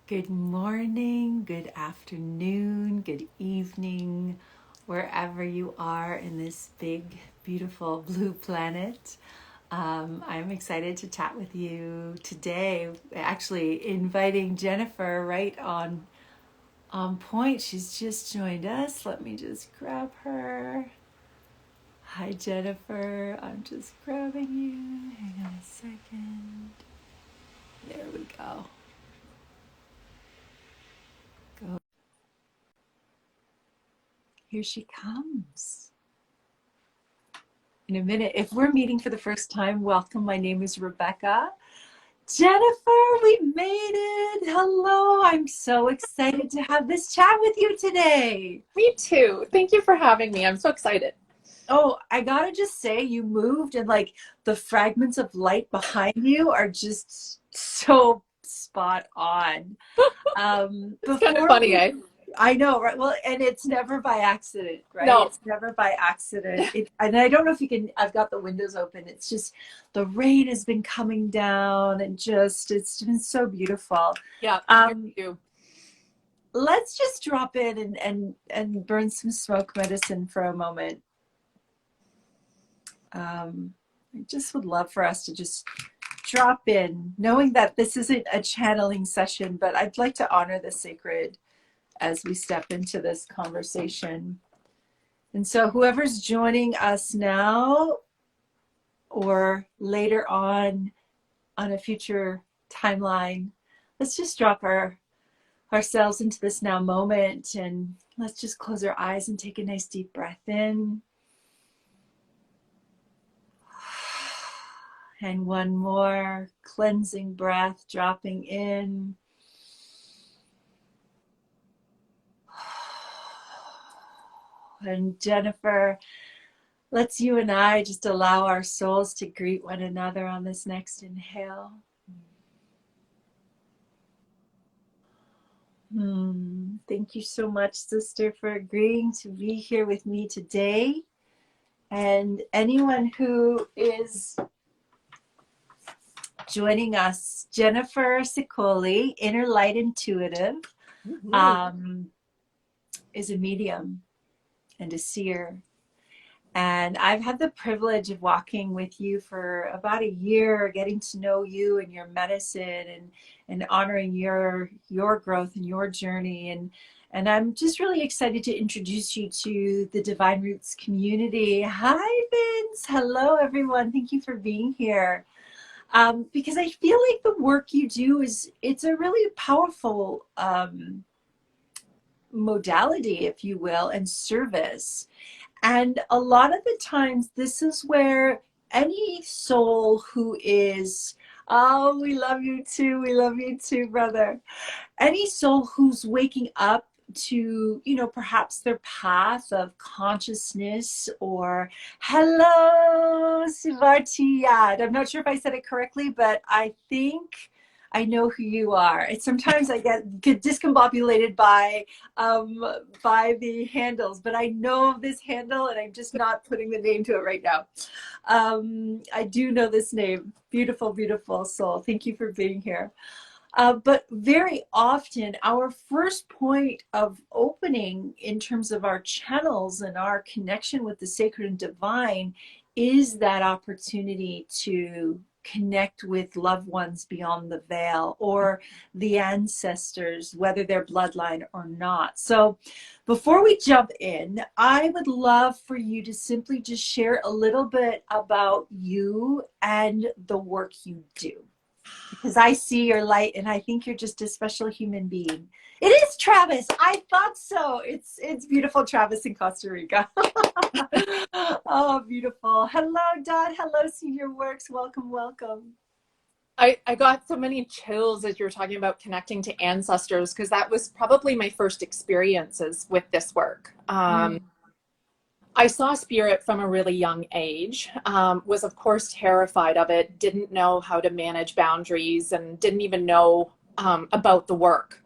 Good morning, good afternoon, good evening, wherever you are in this big, beautiful blue planet. I'm excited to chat with you today. Actually, inviting Jennifer right on point. She's just joined us. Let me just grab her. Hi, Jennifer. I'm just grabbing you. Hang on a second. There we go. Go. Here she comes. In a minute. If we're meeting for the first time, welcome. My name is Rebecca. Jennifer, we made it. Hello. I'm so excited to have this chat with you today. Me too. Thank you for having me. I'm so excited. Oh, I gotta just say, you moved and like the fragments of light behind you are just so spot on. It's kind of Before funny, we eh? I know, right? Well, and it's never by accident, right? No. It's never by accident. And I don't know if you can, I've got the windows open. It's just the rain has been coming down and just, it's been so beautiful. Yeah, here Um, too. let's just drop in and burn some smoke medicine for a moment. I just would love for us to just drop in, knowing that this isn't a channeling session, but I'd like to honor the sacred as we step into this conversation. And so whoever's joining us now or later on a future timeline, let's just drop ourselves into this now moment, and let's just close our eyes and take a nice deep breath in. And one more cleansing breath, dropping in. And Jennifer, let's you and I just allow our souls to greet one another on this next inhale. Thank you so much, sister, for agreeing to be here with me today. And anyone who is joining us, Jennifer Sicoli, Inner Light Intuitive, is a medium and a seer. And I've had the privilege of walking with you for about a year, getting to know you and your medicine and honoring your growth and your journey. And I'm just really excited to introduce you to the Divine Roots community. Hi, Vince. Hello, everyone. Thank you for being here. Because I feel like the work you do it's a really powerful modality, if you will, and service. And a lot of the times, this is where any soul who is, oh, we love you too, brother. Any soul who's waking up to, perhaps their path of consciousness, or hello, Sivartiyad. I'm not sure if I said it correctly, but I think I know who you are. And sometimes I get discombobulated by the handles, but I know this handle and I'm just not putting the name to it right now. I do know this name. Beautiful, beautiful soul. Thank you for being here. But very often our first point of opening in terms of our channels and our connection with the sacred and divine is that opportunity to connect with loved ones beyond the veil, or the ancestors, whether they're bloodline or not. So before we jump in, I would love for you to simply just share a little bit about you and the work you do, because I see your light and I think you're just a special human being. It is Travis. I thought so. It's beautiful, Travis in Costa Rica. Oh, beautiful. Hello, Dot. Hello, Senior Works. Welcome, welcome. I got so many chills as you were talking about connecting to ancestors, because that was probably my first experiences with this work. I saw spirit from a really young age, was of course terrified of it, didn't know how to manage boundaries, and didn't even know about the work.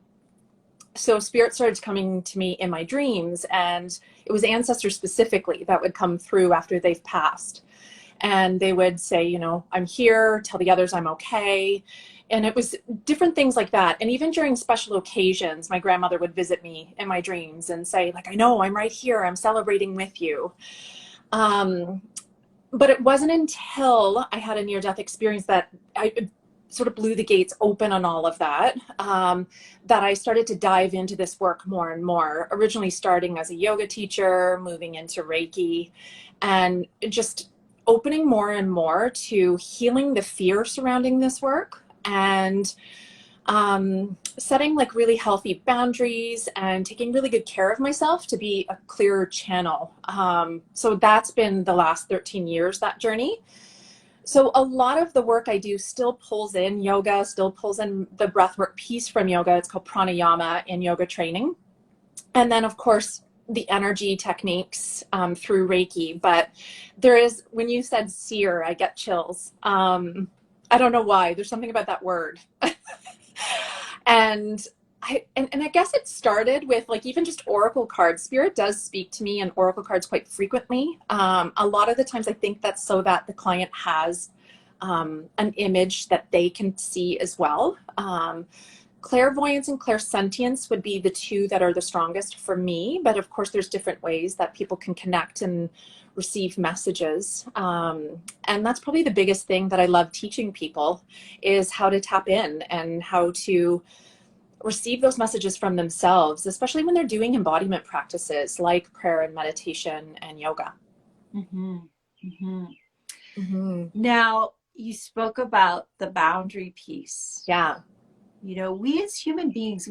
So spirit started coming to me in my dreams, and it was ancestors specifically that would come through after they've passed. And they would say, I'm here, tell the others I'm okay. And it was different things like that. And even during special occasions, my grandmother would visit me in my dreams and say, like, I know, I'm right here. I'm celebrating with you. But it wasn't until I had a near-death experience that I sort of blew the gates open on all of that, that I started to dive into this work more and more, originally starting as a yoga teacher, moving into Reiki, and just opening more and more to healing the fear surrounding this work, and setting like really healthy boundaries and taking really good care of myself to be a clearer channel. So that's been the last 13 years, that journey. So a lot of the work I do still pulls in yoga, still pulls in the breathwork piece from yoga. It's called pranayama in yoga training. And then of course, the energy techniques through Reiki. But there is, when you said seer, I get chills. I don't know why. There's something about that word. And I guess it started with like even just oracle cards. Spirit does speak to me in oracle cards quite frequently. A lot of the times I think that's so that the client has an image that they can see as well. Clairvoyance and clairsentience would be the two that are the strongest for me. But of course, there's different ways that people can connect and receive messages. And that's probably the biggest thing that I love teaching people, is how to tap in and how to receive those messages from themselves, especially when they're doing embodiment practices like prayer and meditation and yoga. Mm-hmm. Mm-hmm. Mm-hmm. Now, you spoke about the boundary piece. Yeah. You know, we as human beings,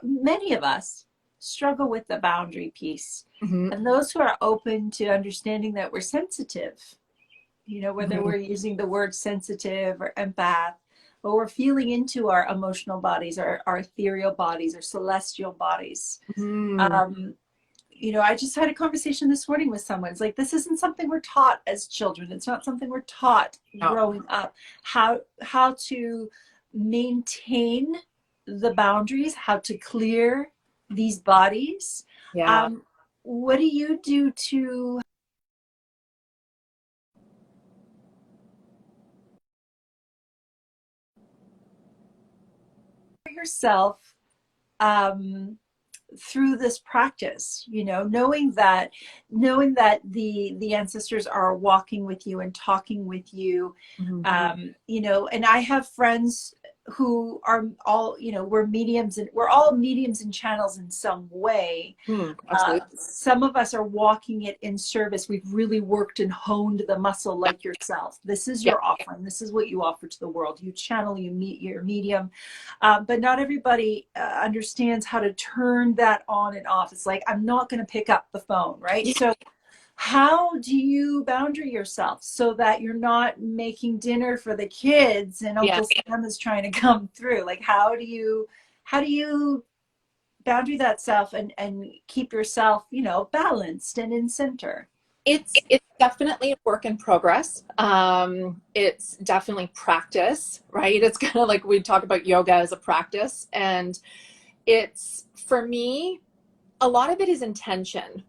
many of us struggle with the boundary piece. Mm-hmm. And those who are open to understanding that we're sensitive, you know, whether Mm-hmm. we're using the word sensitive or empath, but we're feeling into our emotional bodies, our ethereal bodies, our celestial bodies. Mm-hmm. You know, I just had a conversation this morning with someone. It's like, this isn't something we're taught as children. It's not something we're taught growing up. How to maintain the boundaries, how to clear these bodies. Yeah. What do you do to yourself through this practice, you know, knowing that the ancestors are walking with you and talking with you. Mm-hmm. You know, and I have friends who are all, you know, we're mediums, and we're all mediums and channels in some way. Absolutely. Some of us are walking it in service. We've really worked and honed the muscle, like yourself. This is Yeah. your offering. This is what you offer to the world. You channel, you meet your medium. But not everybody understands how to turn that on and off. It's like, I'm not going to pick up the phone, right? Yeah. So how do you boundary yourself so that you're not making dinner for the kids and Yeah. Uncle Sam is trying to come through? Like, how do you boundary that self and keep yourself, you know, balanced and in center? It's definitely a work in progress. It's definitely practice, right? It's kind of like we talk about yoga as a practice. And it's, for me, a lot of it is intention,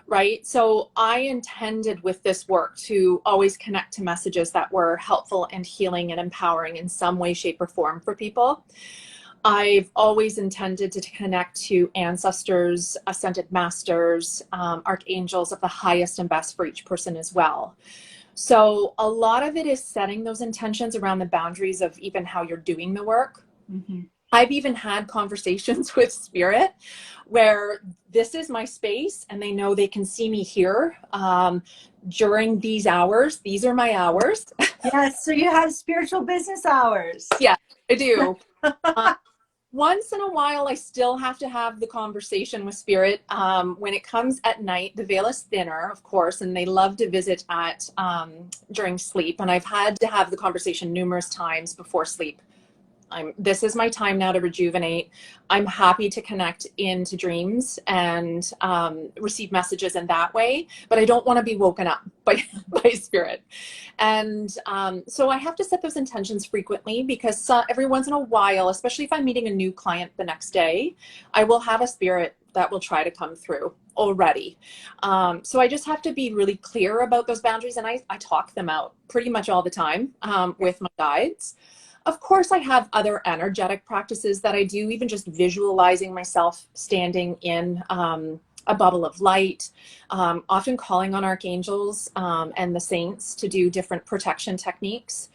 right? So I intended with this work to always connect to messages that were helpful and healing and empowering in some way, shape, or form for people. I've always intended to connect to ancestors, ascended masters, archangels of the highest and best for each person as well. So a lot of it is setting those intentions around the boundaries of even how you're doing the work. Mm-hmm. I've even had conversations with spirit where this is my space and they know they can see me here during these hours. These are my hours. Yes, so you have spiritual business hours. Yeah, I do. Once in a while, I still have to have the conversation with spirit. When it comes at night, the veil is thinner, of course, and they love to visit at during sleep. And I've had to have the conversation numerous times before sleep. This is my time now to rejuvenate. I'm happy to connect into dreams and receive messages in that way, but I don't want to be woken up by spirit. And so I have to set those intentions frequently, because every once in a while, especially if I'm meeting a new client the next day, I will have a spirit that will try to come through already. So I just have to be really clear about those boundaries, and I talk them out pretty much all the time with my guides. Of course, I have other energetic practices that I do, even just visualizing myself standing in a bubble of light, often calling on archangels and the saints to do different protection techniques.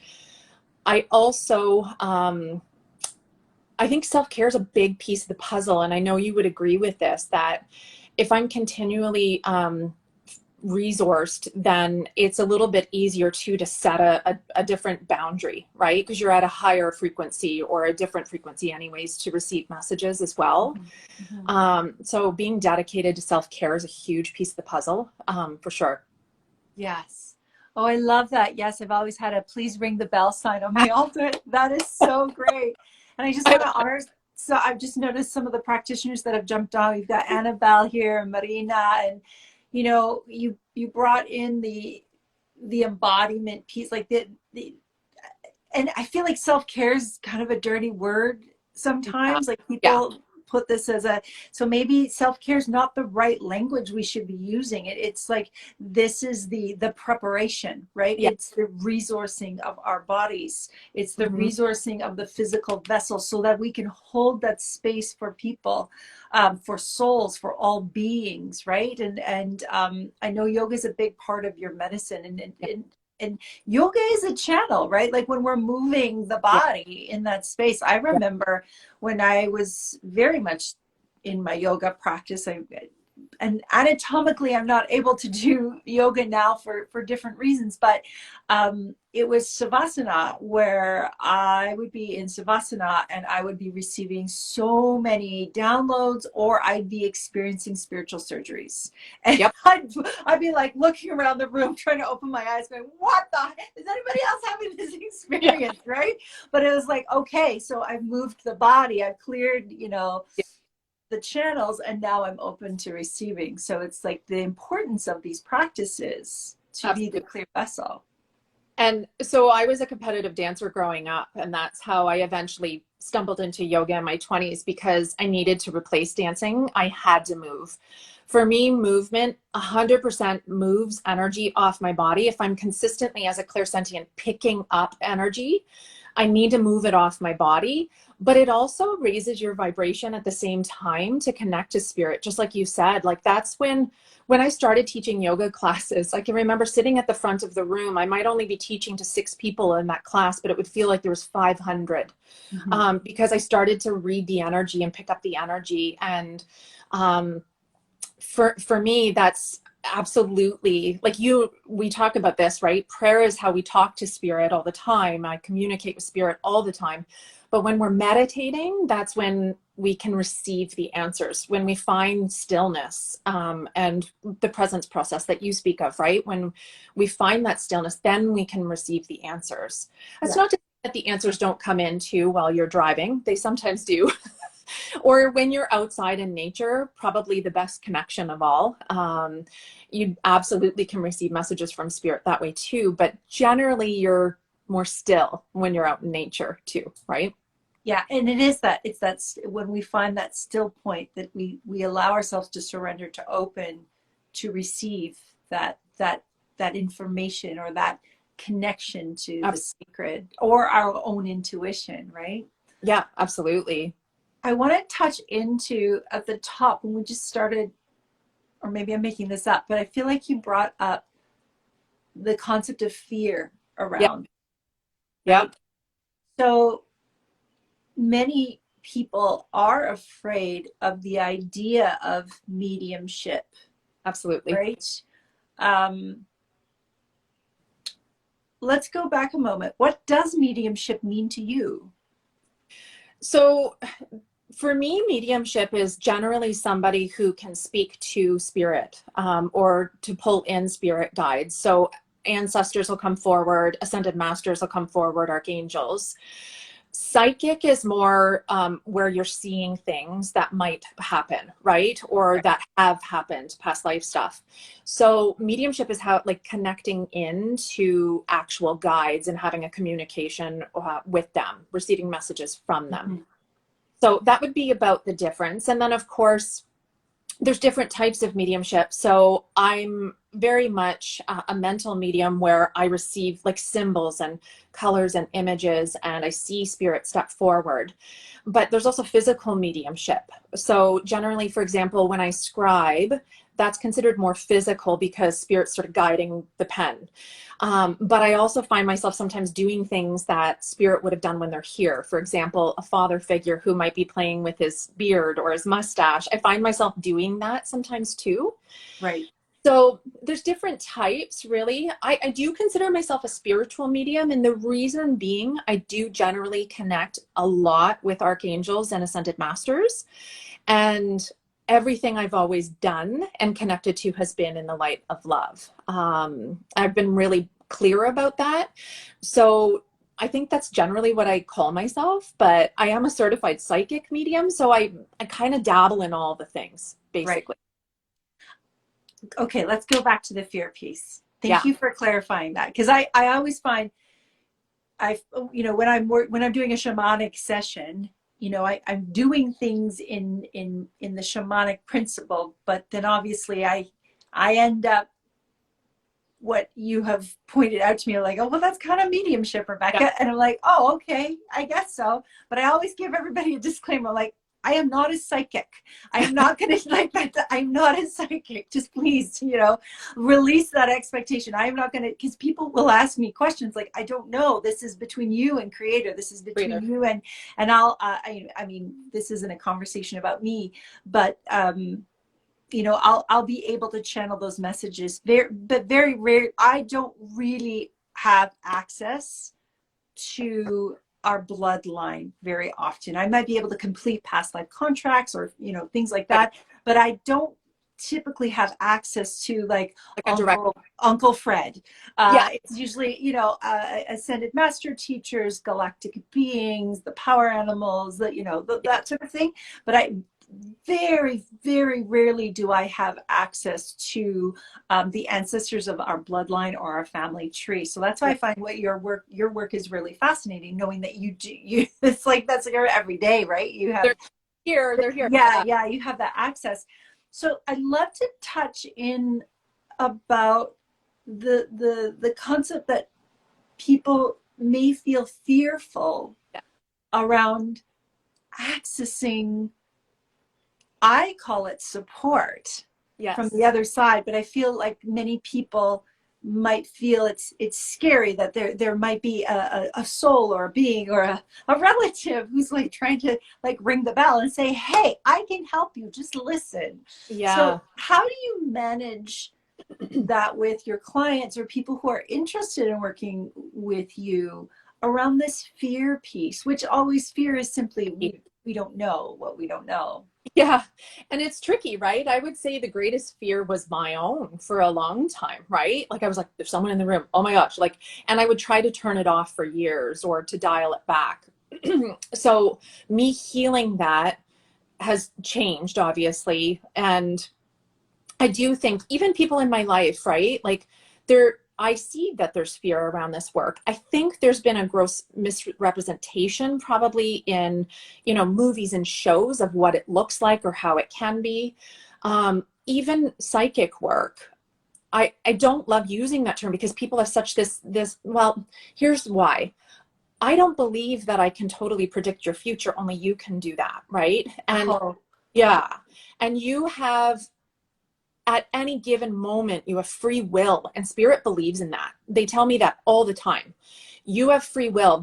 I also, I think self-care is a big piece of the puzzle. And I know you would agree with this, that if I'm continually resourced, then it's a little bit easier to set a different boundary, right? Because you're at a higher frequency or a different frequency anyways to receive messages as well. So being dedicated to self-care is a huge piece of the puzzle, for sure. Yes. Oh, I love that. Yes, I've always had a please ring the bell sign on my altar. That is so great. And I just want to honor, so I've just noticed some of the practitioners that have jumped on. We've got Annabelle here and Marina, and you know, you brought in the embodiment piece, like the and I feel like self-care is kind of a dirty word sometimes. Like Yeah. people put this as a, so maybe self-care is not the right language we should be using. It's like, this is the preparation, right? Yeah. It's the resourcing of our bodies. It's the resourcing of the physical vessel so that we can hold that space for people, for souls, for all beings, right? And I know yoga is a big part of your medicine, and yoga is a channel, right? Like when we're moving the Yeah. body in that space. I remember when I was very much in my yoga practice, and anatomically I'm not able to do yoga now for different reasons, but it was savasana, where I would be in savasana and I would be receiving so many downloads, or I'd be experiencing spiritual surgeries, and Yep. I'd be like looking around the room trying to open my eyes going, what the heck? Is anybody else having this experience? Yeah. Right? But it was like, okay, so I've moved the body, I've cleared, the channels, and now I'm open to receiving. So it's like the importance of these practices to be the Absolutely. clear vessel. And so I was a competitive dancer growing up, and that's how I eventually stumbled into yoga in my 20s, because I needed to replace dancing. I had to move. For me, movement 100% moves energy off my body. If I'm consistently, as a clairsentient, picking up energy, I need to move it off my body. But it also raises your vibration at the same time to connect to spirit, just like you said. Like that's when I started teaching yoga classes, I can remember sitting at the front of the room. I might only be teaching to 6 people in that class, but it would feel like there was 500, because I started to read the energy and pick up the energy. And for me, that's absolutely, like we talk about this, right? Prayer is how we talk to spirit all the time. I communicate with spirit all the time. But when we're meditating, that's when we can receive the answers, when we find stillness, and the presence process that you speak of, right? When we find that stillness, then we can receive the answers. That's not to say that the answers don't come in too while you're driving. They sometimes do. Or when you're outside in nature, probably the best connection of all. You absolutely can receive messages from spirit that way too, but generally you're more still when you're out in nature too, right? Yeah, and it's that when we find that still point, that we allow ourselves to surrender, to open, to receive that information, or that connection to the sacred or our own intuition, right? Yeah, absolutely. I want to touch into at the top when we just started, or maybe I'm making this up, but I feel like you brought up the concept of fear Yeah. around, Yeah. right? So many people are afraid of the idea of mediumship, Absolutely. right? Let's go back a moment. What does mediumship mean to you? So for me, mediumship is generally somebody who can speak to spirit, or to pull in spirit guides. So ancestors will come forward, ascended masters will come forward, archangels. Psychic is more where you're seeing things that might happen, right? Or that have happened, past life stuff. So mediumship is how, like, connecting into actual guides and having a communication with them, receiving messages from them. So that would be about the difference. And then of course, there's different types of mediumship. So I'm very much a mental medium where I receive like symbols and colors and images, and I see spirit step forward. But there's also physical mediumship. So generally, for example, when I scribe, that's considered more physical because spirit's sort of guiding the pen. But I also find myself sometimes doing things that spirit would have done when they're here. For example, a father figure who might be playing with his beard or his mustache. I find myself doing that sometimes too. Right. So there's different types, really. I do consider myself a spiritual medium, and the reason being I do generally connect a lot with archangels and ascended masters, and everything I've always done and connected to has been in the light of love. I've been really clear about that. So I think that's generally what I call myself, but I am a certified psychic medium, so I kind of dabble in all the things, basically. Right. Okay, let's go back to the fear piece. Thank Yeah. you for clarifying that, because I always find when I'm doing a shamanic session, I'm doing things in the shamanic principle, but then obviously I end up what you have pointed out to me, like, oh, well, that's kind of mediumship, Rebecca. Yeah. And I'm like, oh, okay, I guess so. But I always give everybody a disclaimer, like, I am not a psychic. I am not going to like that. I'm not a psychic. Just please, release that expectation. I am not going to, because people will ask me questions like, I don't know. This is between you and creator. This is between you and I mean, this isn't a conversation about me, but, I'll be able to channel those messages but very rare. I don't really have access to our bloodline very often. I might be able to complete past life contracts or, things like that, but I don't typically have access to like Uncle Fred. It's usually, ascended master teachers, galactic beings, the power animals, that sort of thing. But I very, very rarely do I have access to the ancestors of our bloodline or our family tree. So that's why I find your work is really fascinating, knowing that it's like that's like every day, right? You have they're here. Yeah, you have that access. So I'd love to touch in about the concept that people may feel fearful around accessing, I call it support from the other side, but I feel like many people might feel it's scary that there might be a soul or a being or a relative who's like trying to like ring the bell and say, hey, I can help you, just listen. So how do you manage that with your clients or people who are interested in working with you around this fear piece, which always fear is simply we don't know what we don't know. Yeah. And it's tricky, right? I would say the greatest fear was my own for a long time, right? Like I was like, there's someone in the room. Oh my gosh. Like, and I would try to turn it off for years or to dial it back. So me healing that has changed, obviously. And I do think even people in my life, right? Like I see that there's fear around this work. I think there's been a gross misrepresentation probably in, movies and shows of what it looks like or how it can be. Even psychic work. I don't love using that term because people have such this, well, here's why. I don't believe that I can totally predict your future. Only you can do that. Right. And and you have, at any given moment, you have free will, and spirit believes in that. They tell me that all the time. You have free will.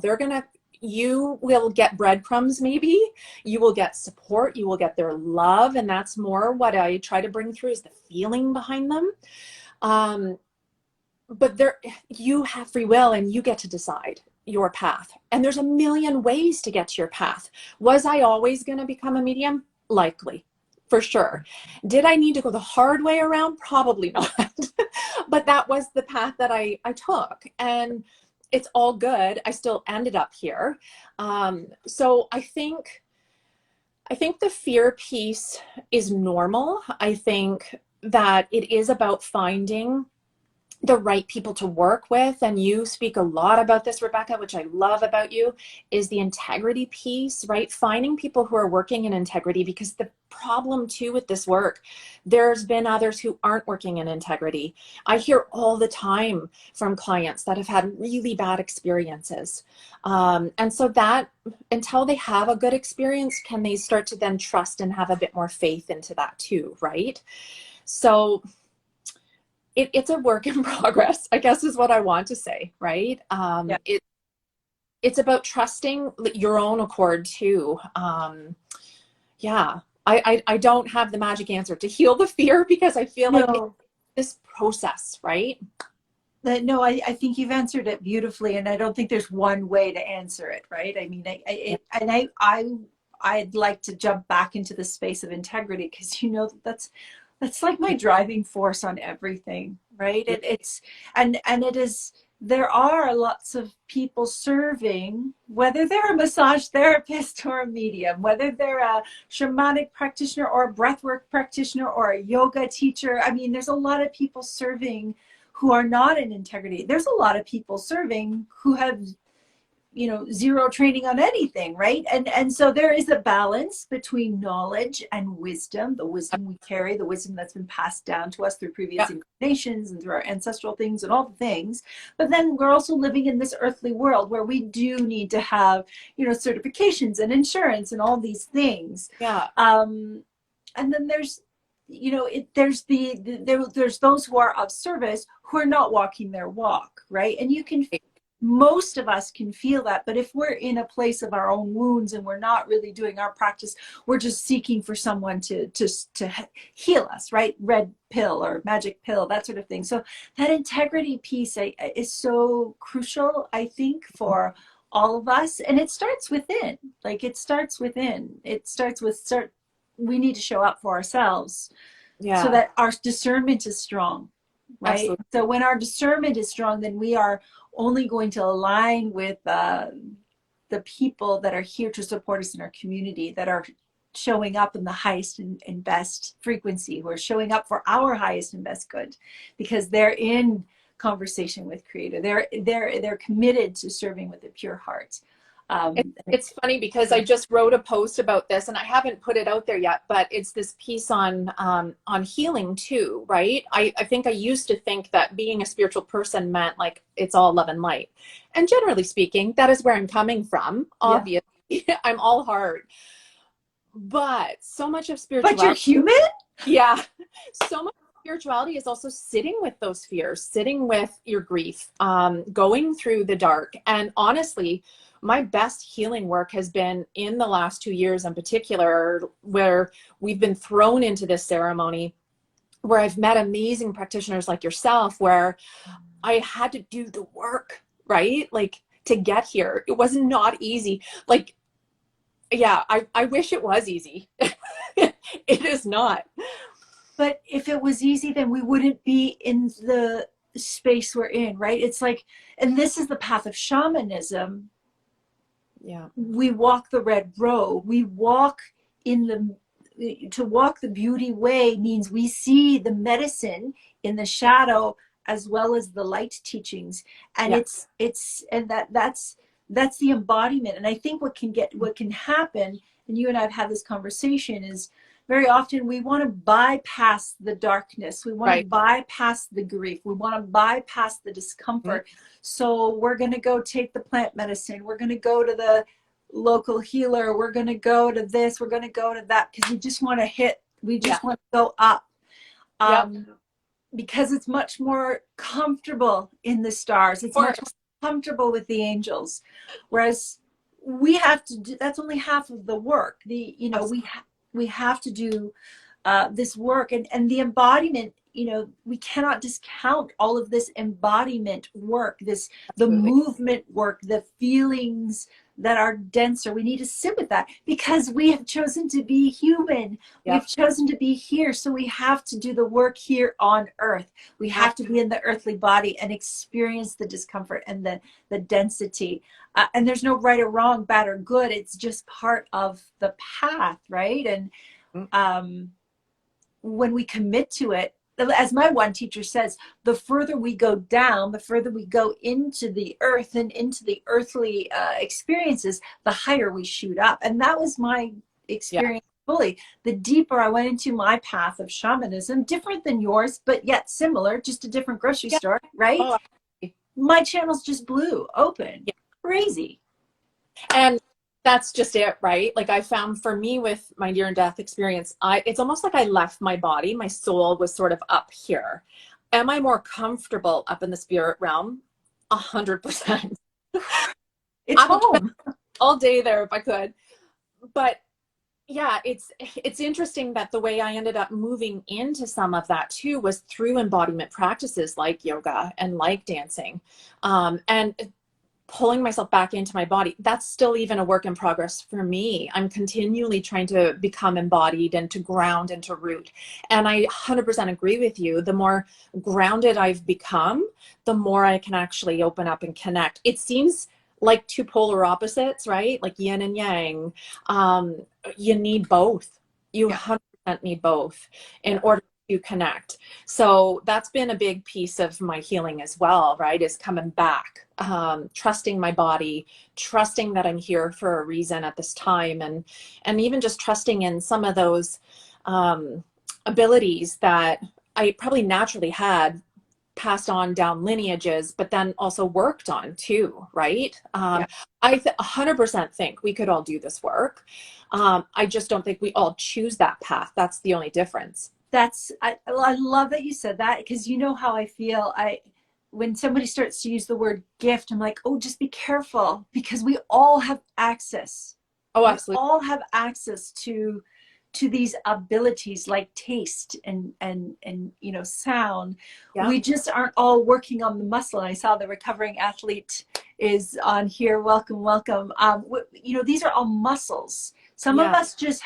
You will get breadcrumbs, maybe. You will get support. You will get their love. And that's more what I try to bring through is the feeling behind them. But you have free will and you get to decide your path. And there's a million ways to get to your path. Was I always going to become a medium? Likely. For sure. Did I need to go the hard way around? Probably not. But that was the path that I took. And it's all good. I still ended up here. So I think the fear piece is normal. I think that it is about finding the right people to work with, and you speak a lot about this, Rebecca, which I love about you, is the integrity piece, right? Finding people who are working in integrity, because the problem too with this work, there's been others who aren't working in integrity. I hear all the time from clients that have had really bad experiences. And so that, until they have a good experience, can they start to then trust and have a bit more faith into that too, right? So it's a work in progress, I guess is what I want to say, right? Yeah. It's about trusting your own accord too. Yeah, I don't have the magic answer to heal the fear, because I feel like it's No, this process, right? no, I think you've answered it beautifully, and I don't think there's one way to answer it, right? I mean, Yeah. I'd like to jump back into the space of integrity, because that's like my driving force on everything, right? It's and it is. There are lots of people serving, whether they're a massage therapist or a medium, whether they're a shamanic practitioner or a breathwork practitioner or a yoga teacher. I mean, there's a lot of people serving who are not in integrity. There's a lot of people serving who have, zero training on anything, right? And so there is a balance between knowledge and wisdom, the wisdom we carry, the wisdom that's been passed down to us through previous Yeah. incarnations and through our ancestral things and all the things. But then we're also living in this earthly world where we do need to have, certifications and insurance and all these things. Yeah. And then there's those who are of service who are not walking their walk, right? And most of us can feel that. But if we're in a place of our own wounds and we're not really doing our practice, we're just seeking for someone to heal us, right? Red pill or magic pill, that sort of thing. So that integrity piece is so crucial, I think, for all of us. And it starts within. We need to show up for ourselves so Yeah. that our discernment is strong, right? Absolutely. So when our discernment is strong, then we are only going to align with the people that are here to support us in our community, that are showing up in the highest and best frequency, who are showing up for our highest and best good, because they're in conversation with Creator. They're committed to serving with a pure heart. It's funny because I just wrote a post about this, and I haven't put it out there yet, but it's this piece on healing too, right? I think I used to think that being a spiritual person meant like it's all love and light. And generally speaking, that is where I'm coming from. Yeah. Obviously, I'm all heart. But so much of But you're spirituality, human? yeah, so much of spirituality is also sitting with those fears, sitting with your grief, going through the dark. And honestly, my best healing work has been in the last 2 years in particular, where we've been thrown into this ceremony, where I've met amazing practitioners like yourself, where I had to do the work, right? Like, to get here. It was not easy. Like, yeah, I wish it was easy. It is not. But if it was easy, then we wouldn't be in the space we're in, right? It's like, and this is the path of shamanism. Yeah. We walk the red road. To walk the beauty way means we see the medicine in the shadow as well as the light teachings. And Yeah. that's the embodiment. And I think what can happen, and you and I have had this conversation, is very often we want to bypass the darkness. We want to Right. bypass the grief. We want to bypass the discomfort. Mm-hmm. So we're going to go take the plant medicine. We're going to go to the local healer. We're going to go to this. We're going to go to that, because we just want to go up. Yep. Because it's much more comfortable in the stars. It's much more comfortable with the angels. Whereas we have to do, that's only half of the work. We have to do this work, and the embodiment, we cannot discount all of this embodiment work, the Absolutely. movement work, the feelings that are denser. We need to sit with that, because we have chosen to be human. Yep. We've chosen to be here. So we have to do the work here on earth. We have to be in the earthly body and experience the discomfort and the density. And there's no right or wrong, bad or good. It's just part of the path, right? And when we commit to it, as my one teacher says, the further we go down, the further we go into the earth and into the earthly experiences, the higher we shoot up. And that was my Yeah. experience fully. The deeper I went into my path of shamanism, different than yours, but yet similar, just a different grocery Yeah. store, right? Oh, My channels just blew open. yeah. Crazy. And that's just it, right? Like I found for me with my near death experience, it's almost like I left my body. My soul was sort of up here. Am I more comfortable up in the spirit realm? 100%. It's I would spend home. all day there if I could. But yeah, it's interesting that the way I ended up moving into some of that too was through embodiment practices like yoga and like dancing, and pulling myself back into my body. That's still even a work in progress for me. I'm continually trying to become embodied and to ground and to root. And I 100% agree with you. The more grounded I've become, the more I can actually open up and connect. It seems like two polar opposites, right? Like yin and yang. You need both. You Yeah. 100% need both in Yeah. order to connect. So that's been a big piece of my healing as well, right? Is coming back, trusting my body, trusting that I'm here for a reason at this time, and even just trusting in some of those abilities that I probably naturally had passed on down lineages, but then also worked on too, right? Yeah. I 100% think we could all do this work. I just don't think we all choose that path. That's the only difference. I love that you said that, because you know how I feel. When somebody starts to use the word gift, I'm like, oh, just be careful, because we all have access. Oh, We absolutely. all have access to these abilities like taste and sound. Yeah. We just aren't all working on the muscle. And I saw the recovering athlete is on here. Welcome, welcome. These are all muscles. Some of Yeah. us just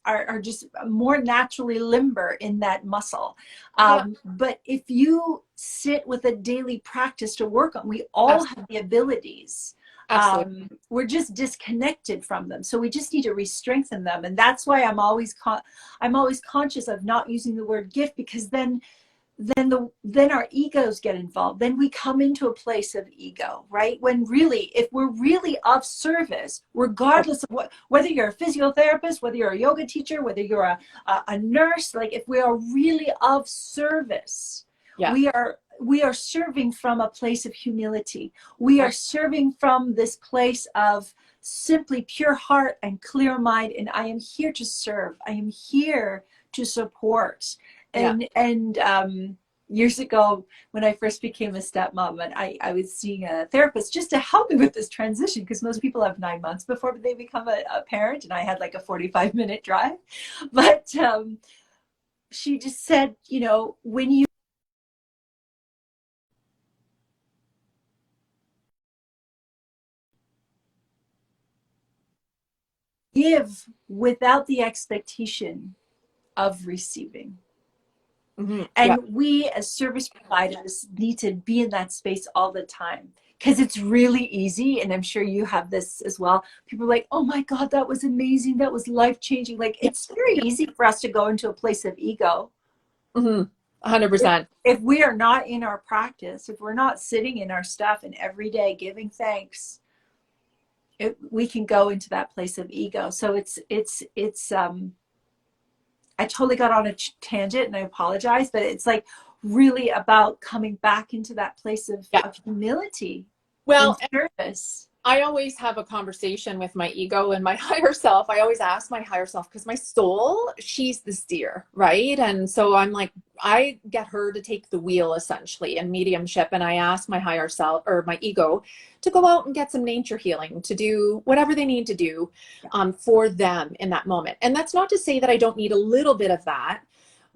are just more naturally limber in that muscle. Yeah. But if you sit with a daily practice to work on, we all Absolutely. have the abilities. Absolutely. We're just disconnected from them, so we just need to re-strengthen them. And that's why I'm always conscious of not using the word gift, because then our egos get involved. Then we come into a place of ego, right? When really, if we're really of service, regardless of whether you're a physiotherapist, whether you're a yoga teacher, whether you're a nurse, like if we are really of service, Yeah. we are serving from a place of humility. We are serving from this place of simply pure heart and clear mind. And I am here to serve. I am here to support. Yeah. And years ago, when I first became a stepmom, and I was seeing a therapist just to help me with this transition, because most people have 9 months before they become a parent, and I had like a 45-minute drive. But she just said, when you give without the expectation of receiving. Mm-hmm. Yeah. And we as service providers need to be in that space all the time, because it's really easy. And I'm sure you have this as well. People are like, oh my God, that was amazing. That was life changing. Like, Yeah. it's very easy for us to go into a place of ego. Mm-hmm. 100%. If we are not in our practice, if we're not sitting in our stuff and every day giving thanks, we can go into that place of ego. So I totally got on a tangent, and I apologize, but it's like really about coming back into that place Yeah. of humility and Well, service. I always have a conversation with my ego and my higher self. I always ask my higher self, because my soul, she's the steer, right? And so I'm like, I get her to take the wheel essentially in mediumship. And I ask my higher self, or my ego, to go out and get some nature healing, to do whatever they need to do for them in that moment. And that's not to say that I don't need a little bit of that,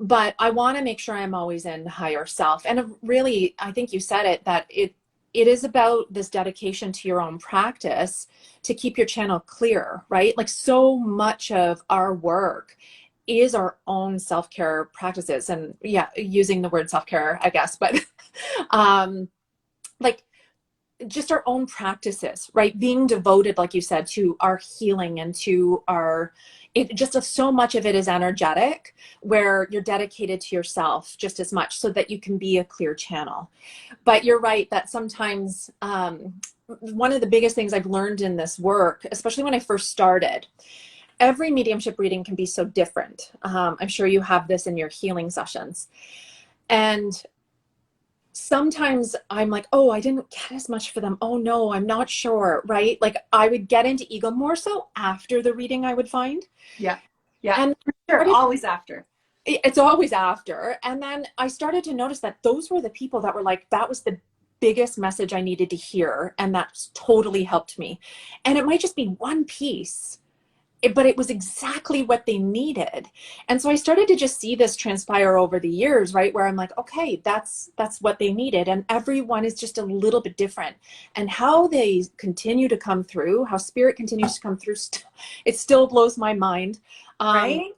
but I want to make sure I'm always in higher self. And really, I think you said it, that it is about this dedication to your own practice to keep your channel clear, right? Like so much of our work is our own self-care practices. And yeah, using the word self-care, I guess, but like just our own practices, right? Being devoted, like you said, to our healing and to our, it just so much of it is energetic, where you're dedicated to yourself just as much so that you can be a clear channel. But you're right that sometimes one of the biggest things I've learned in this work, especially when I first started, every mediumship reading can be so different. I'm sure you have this in your healing sessions. And sometimes I'm like, oh, I didn't get as much for them. Oh no, I'm not sure, right? Like I would get into ego more so after the reading, I would find. Yeah. Yeah. And For sure. Always after. it's always after. And then I started to notice that those were the people that were like, that was the biggest message I needed to hear. And that's totally helped me. And it might just be one piece, but it was exactly what they needed. And so I started to just see this transpire over the years, right? Where I'm like, okay, that's what they needed. And everyone is just a little bit different. And how they continue to come through, how spirit continues to come through, it still blows my mind. Right?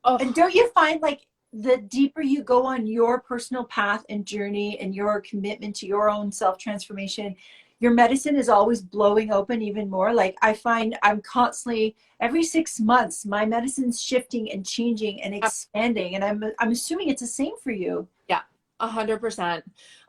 And don't you find like the deeper you go on your personal path and journey and your commitment to your own self-transformation, your medicine is always blowing open even more. Like I find I'm constantly, every 6 months, my medicine's shifting and changing and expanding. And I'm assuming it's the same for you. Yeah, 100%.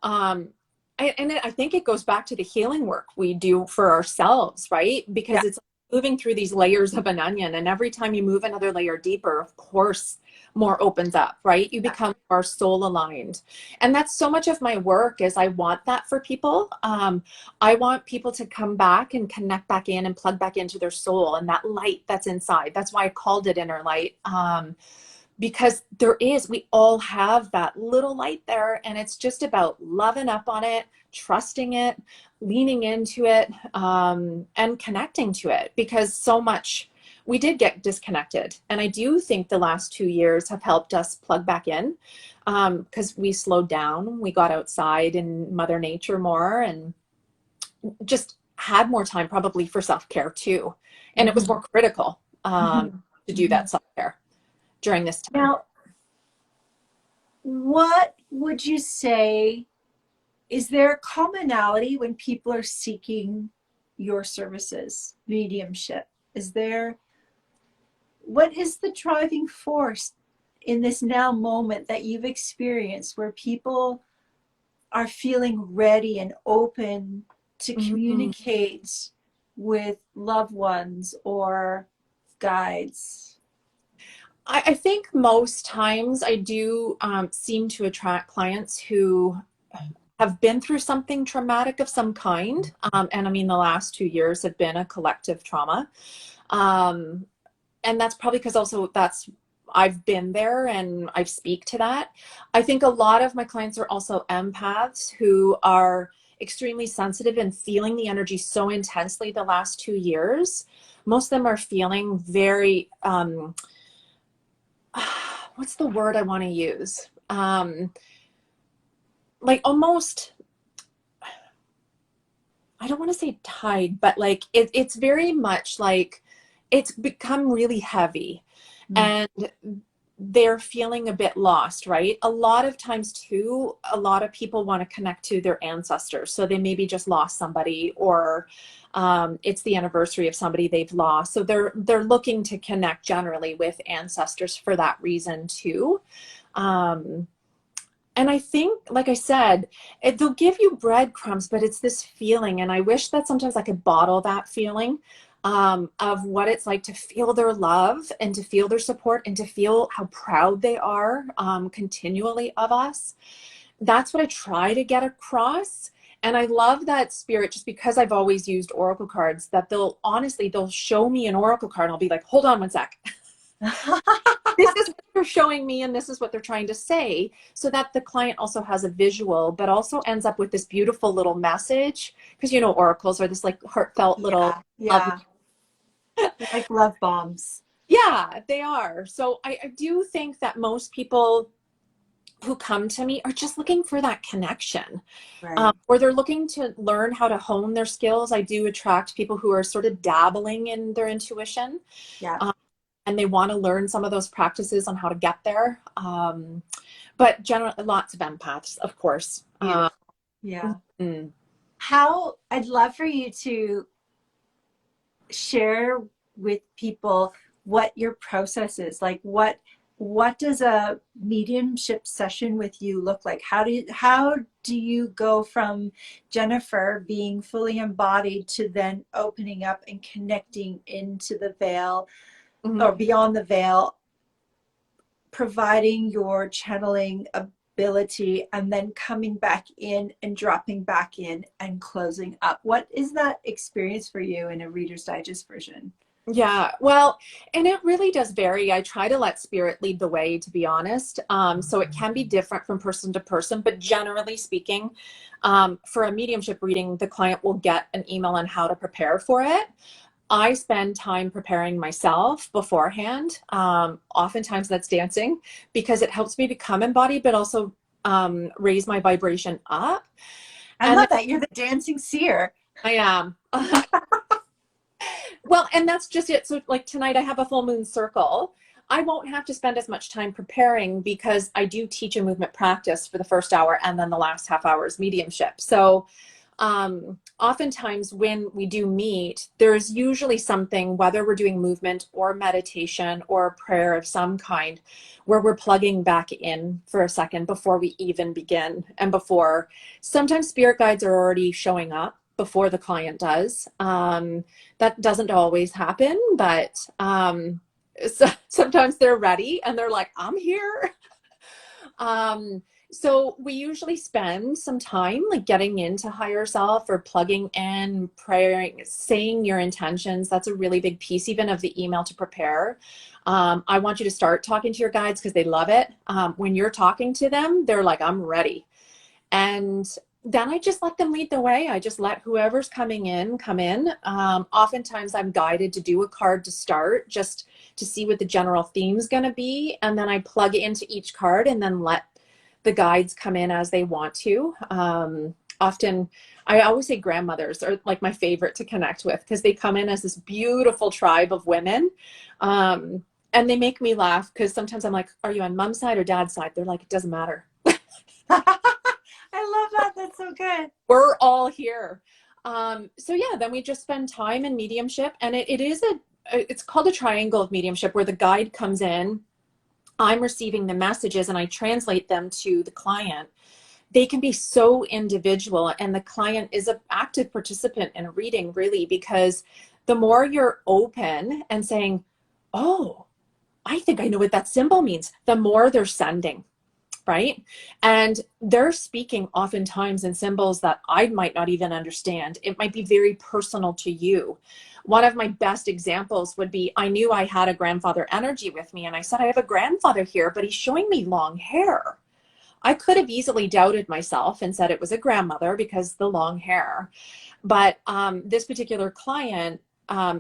And I think it goes back to the healing work we do for ourselves, right? Because it's moving through these layers of an onion, and every time you move another layer deeper, of course, more opens up, right? You become more soul aligned. And that's so much of my work is I want that for people. I want people to come back and connect back in and plug back into their soul and that light that's inside. That's why I called it inner light. Because we all have that little light there, and it's just about loving up on it, trusting it, leaning into it, and connecting to it, because so much we did get disconnected. And I do think the last 2 years have helped us plug back in, because we slowed down, we got outside in Mother Nature more, and just had more time probably for self-care too. And it was more critical to do that self-care during this time. Now, what would you say, is there a commonality when people are seeking your services, mediumship? What is the driving force in this now moment that you've experienced where people are feeling ready and open to communicate with loved ones or guides? I think most times I do seem to attract clients who have been through something traumatic of some kind. And I mean, the last 2 years have been a collective trauma. And that's probably because also I've been there and I speak to that. I think a lot of my clients are also empaths who are extremely sensitive and feeling the energy so intensely the last 2 years. Most of them are feeling very, what's the word I want to use? Like almost, I don't want to say tied, but like it's very much like it's become really heavy and they're feeling a bit lost, right? A lot of times too, a lot of people want to connect to their ancestors. So they maybe just lost somebody, or it's the anniversary of somebody they've lost. So they're looking to connect generally with ancestors for that reason too. And I think, like I said, they'll give you breadcrumbs, but it's this feeling. And I wish that sometimes I could bottle that feeling of what it's like to feel their love and to feel their support and to feel how proud they are continually of us. That's what I try to get across. And I love that spirit, just because I've always used oracle cards, that they'll show me an oracle card and I'll be like, hold on one sec. This is what they're showing me and this is what they're trying to say, so that the client also has a visual, but also ends up with this beautiful little message. Because oracles are this like heartfelt little love. Like love bombs. Yeah, they are. So I do think that most people who come to me are just looking for that connection, Right. or they're looking to learn how to hone their skills. I do attract people who are sort of dabbling in their intuition. And they want to learn some of those practices on how to get there. But generally, lots of empaths, of course. Yeah. how I'd love for you to share with people what your process is like. What does a mediumship session with you look like? How do you go from Jennifer being fully embodied to then opening up and connecting into the veil Mhm. or beyond the veil, providing your channeling ability, and then coming back in and dropping back in and closing up? What is that experience for you in a Reader's Digest version? Yeah, well, and it really does vary. I try to let spirit lead the way, to be honest. So it can be different from person to person, but generally speaking, for a mediumship reading, the client will get an email on how to prepare for it. I spend time preparing myself beforehand. Oftentimes that's dancing because it helps me become embodied, but also raise my vibration up. I And love then that. You're the dancing seer. I am. Well, and that's just it. So, like tonight, I have a full moon circle. I won't have to spend as much time preparing because I do teach a movement practice for the first hour and then the last half hour is mediumship. So, oftentimes when we do meet, there's usually something, whether we're doing movement or meditation or prayer of some kind, where we're plugging back in for a second before we even begin. And before, sometimes spirit guides are already showing up before the client does. That doesn't always happen, but so sometimes they're ready and they're like, I'm here. Um, so we usually spend some time like getting into higher self or plugging in, praying, saying your intentions. That's a really big piece, even of the email to prepare. I want you to start talking to your guides because they love it. When you're talking to them, they're like, I'm ready. And then I just let them lead the way. I just let whoever's coming in come in. Oftentimes I'm guided to do a card to start just to see what the general theme is going to be. And then I plug into each card and then let the guides come in as they want to. Often, I always say grandmothers are like my favorite to connect with because they come in as this beautiful tribe of women. And they make me laugh because sometimes I'm like, are you on mom's side or dad's side? They're like, it doesn't matter. I love that. That's so good. We're all here. So yeah, then we just spend time in mediumship, and it's called a triangle of mediumship, where the guide comes in, I'm receiving the messages, and I translate them to the client. They can be so individual, and the client is an active participant in a reading, really, because the more you're open and saying, oh, I think I know what that symbol means, the more they're sending. Right? And they're speaking oftentimes in symbols that I might not even understand. It might be very personal to you. One of my best examples would be, I knew I had a grandfather energy with me, and I said, I have a grandfather here, but he's showing me long hair. I could have easily doubted myself and said it was a grandmother because the long hair. But this particular client,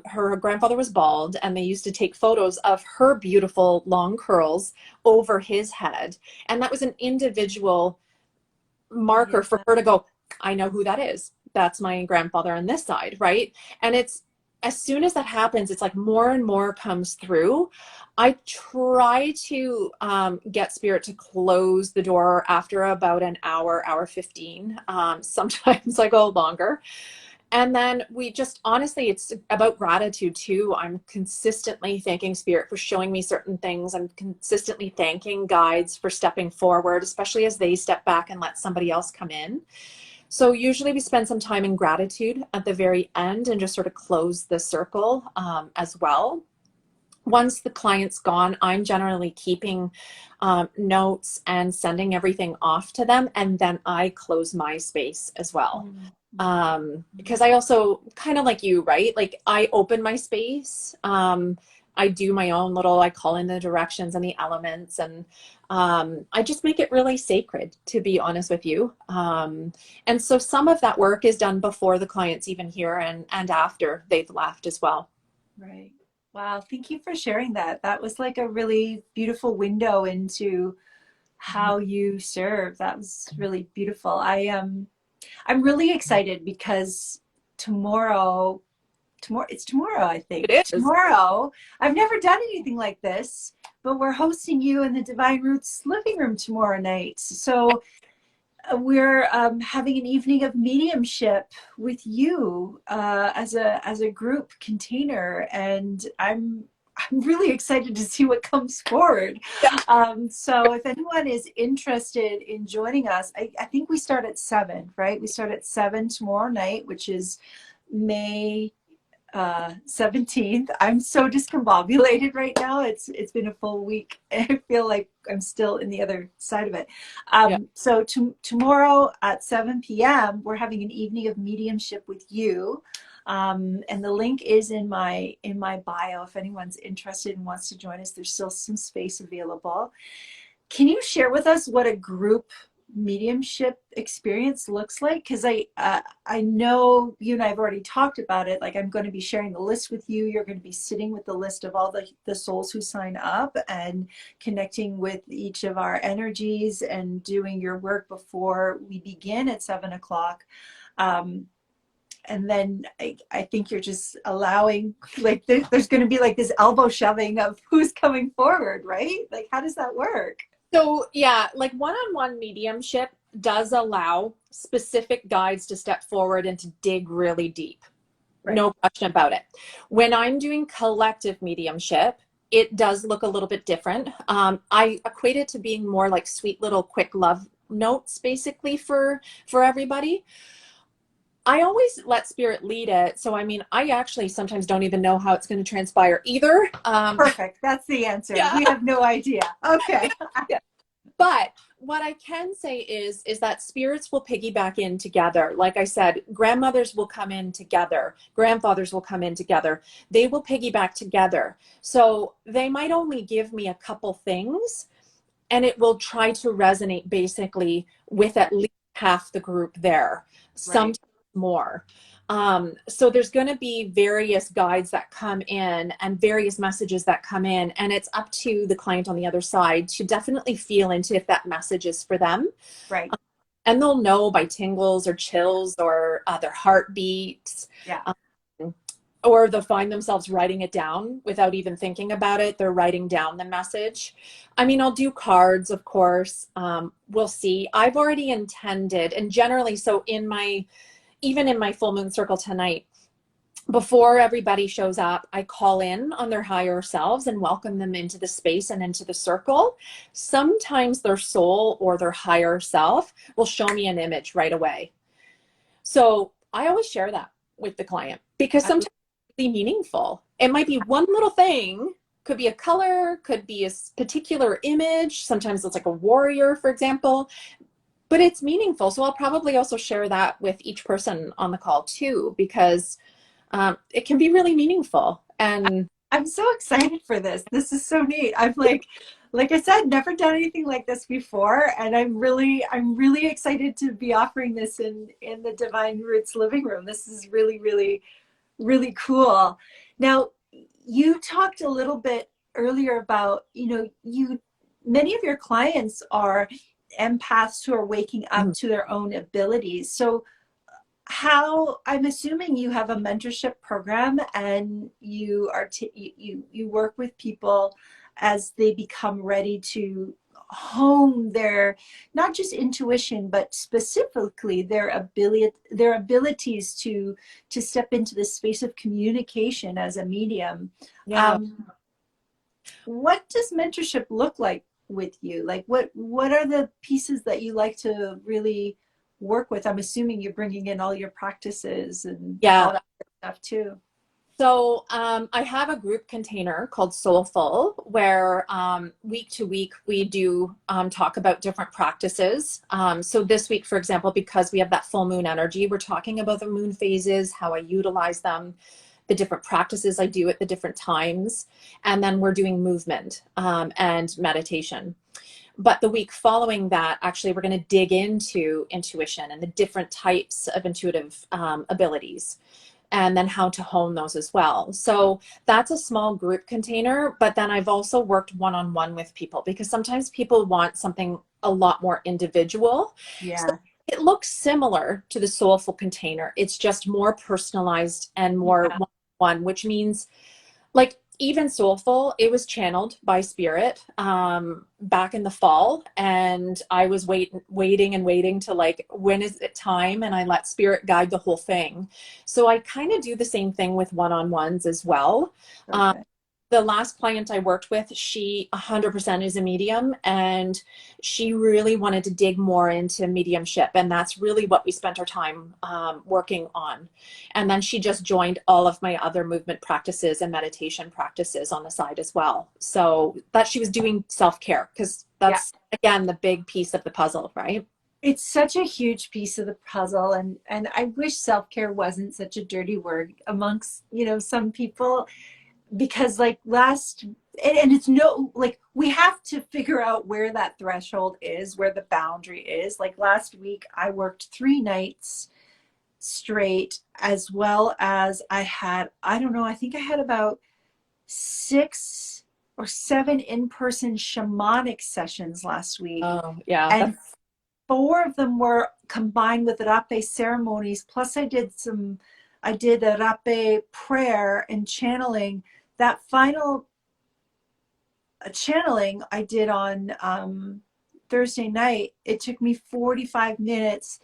her grandfather was bald, and they used to take photos of her beautiful long curls over his head. And that was an individual Yeah. marker for her to go, I know who that is. That's my grandfather on this side, right? And it's, as soon as that happens, it's like more and more comes through. I try to get spirit to close the door after about an hour, hour 15. Sometimes I go longer. And then we just, honestly, it's about gratitude too. I'm consistently thanking spirit for showing me certain things. I'm consistently thanking guides for stepping forward, especially as they step back and let somebody else come in. So usually we spend some time in gratitude at the very end and just sort of close the circle as well. Once the client's gone, I'm generally keeping notes and sending everything off to them. And then I close my space as well. Because I also kind of like you, right? Like I open my space. I do my own little, I call in the directions and the elements, and I just make it really sacred, to be honest with you. And so some of that work is done before the client's even here, and after they've left as well. Right. Wow. Thank you for sharing that. That was like a really beautiful window into how you serve. That was really beautiful. I'm really excited because tomorrow, it's tomorrow, I think. It is. Tomorrow, I've never done anything like this, but we're hosting you in the Divine Roots living room tomorrow night. So we're having an evening of mediumship with you as a group container, and I'm really excited to see what comes forward. So if anyone is interested in joining us, I think we start at 7, right? We start at 7 tomorrow night, which is May 17th. I'm so discombobulated right now. It's been a full week. I feel like I'm still in the other side of it. Yeah. So tomorrow at 7 p.m. we're having an evening of mediumship with you. And the link is in my bio. If anyone's interested and wants to join us, there's still some space available. Can you share with us what a group mediumship experience looks like? Because I know you and I have already talked about it. Like, I'm going to be sharing the list with you. You're going to be sitting with the list of all the souls who sign up and connecting with each of our energies and doing your work before we begin at 7 o'clock. And then I think you're just allowing, like, there's going to be like this elbow shoving of who's coming forward, right? Like, how does that work? So yeah, like one-on-one mediumship does allow specific guides to step forward and to dig really deep. Right. No question about it. When I'm doing collective mediumship, it does look a little bit different. I equate it to being more like sweet little quick love notes, basically, for everybody. I always let spirit lead it. So, I mean, I actually sometimes don't even know how it's going to transpire either. Perfect. That's the answer. Yeah. We have no idea. Okay. Yeah. But what I can say is that spirits will piggyback in together. Like I said, grandmothers will come in together. Grandfathers will come in together. They will piggyback together. So they might only give me a couple things, and it will try to resonate basically with at least half the group there. Sometimes more. So there's going to be various guides that come in and various messages that come in, and it's up to the client on the other side to definitely feel into if that message is for them. Right. And they'll know by tingles or chills or their heartbeats. Yeah. Or they'll find themselves writing it down without even thinking about it. They're writing down the message. I mean, I'll do cards, of course. We'll see. I've already intended, and generally, so even in my full moon circle tonight, before everybody shows up, I call in on their higher selves and welcome them into the space and into the circle. Sometimes their soul or their higher self will show me an image right away. So I always share that with the client, because sometimes it's really meaningful. It might be one little thing, could be a color, could be a particular image. Sometimes it's like a warrior, for example. But it's meaningful. So I'll probably also share that with each person on the call too, because it can be really meaningful. And I'm so excited for this. This is so neat. I'm like I said, never done anything like this before. And I'm really excited to be offering this in the Divine Roots living room. This is really, really, really cool. Now, you talked a little bit earlier about, many of your clients are empaths who are waking up to their own abilities. So I'm assuming you have a mentorship program, and you work with people as they become ready to hone their, not just intuition, but specifically their abilities to step into the space of communication as a medium. yeah. What does mentorship look like with you? Like, what are the pieces that you like to really work with? I'm assuming you're bringing in all your practices and all that stuff too. So I have a group container called Soulful, where week to week we do talk about different practices. So this week, for example, because we have that full moon energy, we're talking about the moon phases, how I utilize them, the different practices I do at the different times, and then we're doing movement and meditation. But the week following that, actually, we're going to dig into intuition and the different types of intuitive abilities, and then how to hone those as well. So that's a small group container, but then I've also worked one-on-one with people, because sometimes people want something a lot more individual. Yeah. So it looks similar to the Soulful container. It's just more personalized and more one-on-one, which means, like, even soulful. It was channeled by spirit back in the fall, and I was waiting and waiting to like, when is it time? And I let spirit guide the whole thing. So I kind of do the same thing with one-on-ones as well. Um, Perfect. the last client I worked with, she 100% is a medium, and she really wanted to dig more into mediumship. And that's really what we spent our time working on. And then she just joined all of my other movement practices and meditation practices on the side as well. So that she was doing self-care, because Yeah. that's, again, the big piece of the puzzle, right? It's such a huge piece of the puzzle, and I wish self-care wasn't such a dirty word amongst, some people, because like and it's no, like we have to figure out where that threshold is, where the boundary is. Like last week I worked 3 nights straight, as well as I don't know, I think I had about 6 or 7 in-person shamanic sessions last week, Oh, yeah. and 4 of them were combined with rape ceremonies. Plus I did a rape prayer and channeling. That final channeling I did on Thursday night, it took me 45 minutes